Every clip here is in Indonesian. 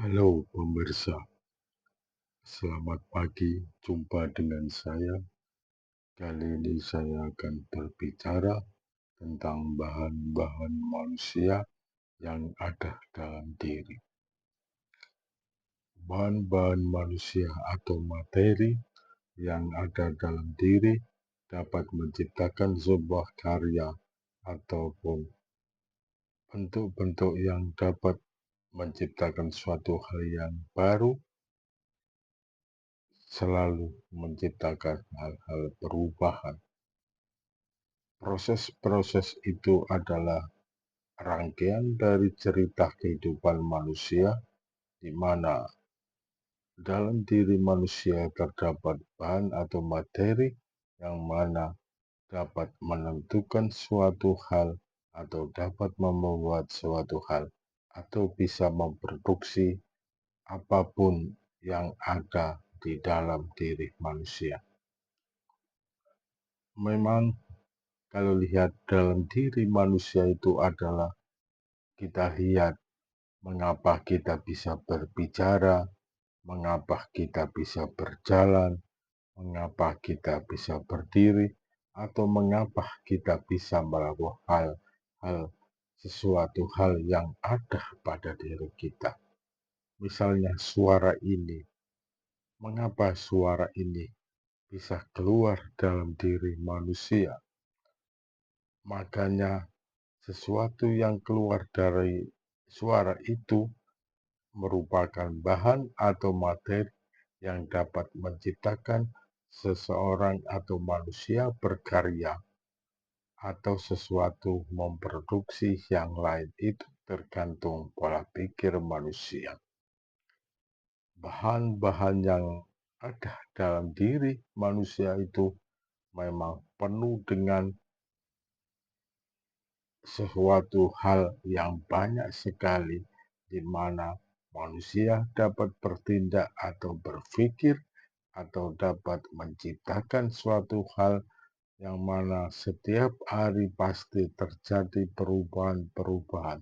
Halo pemirsa, selamat pagi. Jumpa dengan saya. Kali ini saya akan berbicara tentang bahan-bahan manusia yang ada dalam diri. Bahan-bahan manusia atau materi yang ada dalam diri dapat menciptakan sebuah karya ataupun bentuk-bentuk yang dapat menciptakan suatu hal yang baru, selalu menciptakan hal-hal perubahan. Proses-proses itu adalah rangkaian dari cerita kehidupan manusia, di mana dalam diri manusia terdapat bahan atau materi yang mana dapat menentukan suatu hal atau dapat membuat suatu hal atau bisa memproduksi apapun yang ada di dalam diri manusia. Memang kalau lihat dalam diri manusia itu adalah kita lihat mengapa kita bisa berbicara, mengapa kita bisa berjalan, mengapa kita bisa berdiri, atau mengapa kita bisa melakukan hal-hal sesuatu hal yang ada pada diri kita. Misalnya suara ini, mengapa suara ini bisa keluar dalam diri manusia? Makanya sesuatu yang keluar dari suara itu merupakan bahan atau materi yang dapat menciptakan seseorang atau manusia berkarya atau sesuatu memproduksi yang lain, itu tergantung pola pikir manusia. Bahan-bahan yang ada dalam diri manusia itu memang penuh dengan sesuatu hal yang banyak sekali, di mana manusia dapat bertindak atau berpikir atau dapat menciptakan suatu hal yang mana setiap hari pasti terjadi perubahan-perubahan.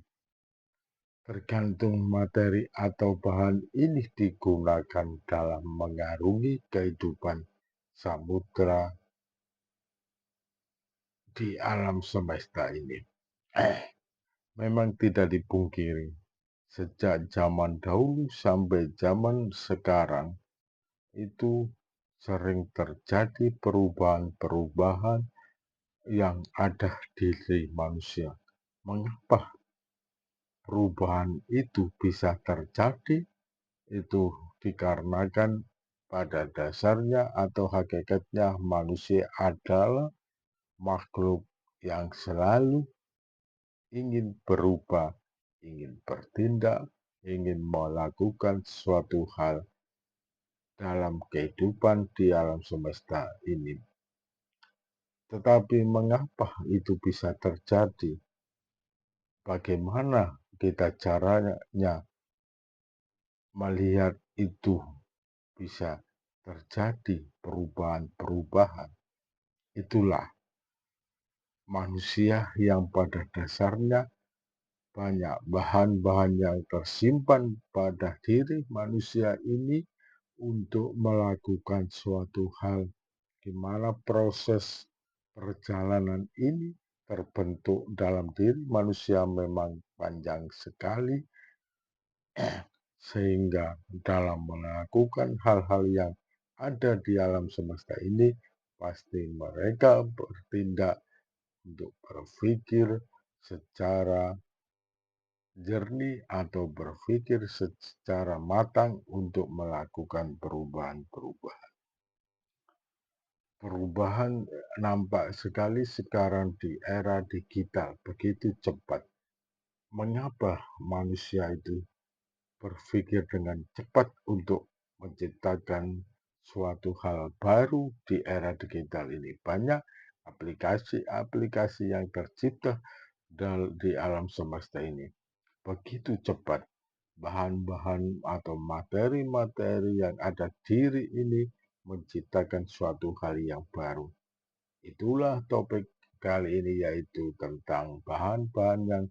Tergantung materi atau bahan ini digunakan dalam mengarungi kehidupan samudra di alam semesta ini. Memang tidak dipungkiri, sejak zaman dahulu sampai zaman sekarang, itu sering terjadi perubahan-perubahan yang ada di diri manusia. Mengapa perubahan itu bisa terjadi? Itu dikarenakan pada dasarnya atau hakikatnya manusia adalah makhluk yang selalu ingin berubah, ingin bertindak, ingin melakukan suatu hal dalam kehidupan di alam semesta ini. Tetapi mengapa itu bisa terjadi? Bagaimana kita caranya melihat itu bisa terjadi perubahan-perubahan? Itulah manusia yang pada dasarnya banyak bahan-bahan yang tersimpan pada diri manusia ini untuk melakukan suatu hal, di mana proses perjalanan ini terbentuk dalam diri manusia memang panjang sekali, sehingga dalam melakukan hal-hal yang ada di alam semesta ini, pasti mereka bertindak untuk berpikir secara jernih atau berpikir secara matang untuk melakukan perubahan-perubahan. Perubahan nampak sekali sekarang di era digital begitu cepat. Mengapa manusia itu berpikir dengan cepat untuk menciptakan suatu hal baru di era digital ini? Banyak aplikasi-aplikasi yang tercipta di alam semesta ini. Begitu cepat bahan-bahan atau materi-materi yang ada diri ini menciptakan suatu hal yang baru. Itulah topik kali ini, yaitu tentang bahan-bahan yang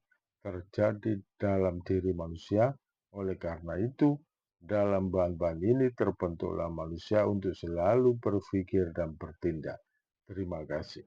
terjadi dalam diri manusia, Oleh karena itu, dalam bahan-bahan ini terbentuklah manusia untuk selalu berpikir dan bertindak. Terima kasih.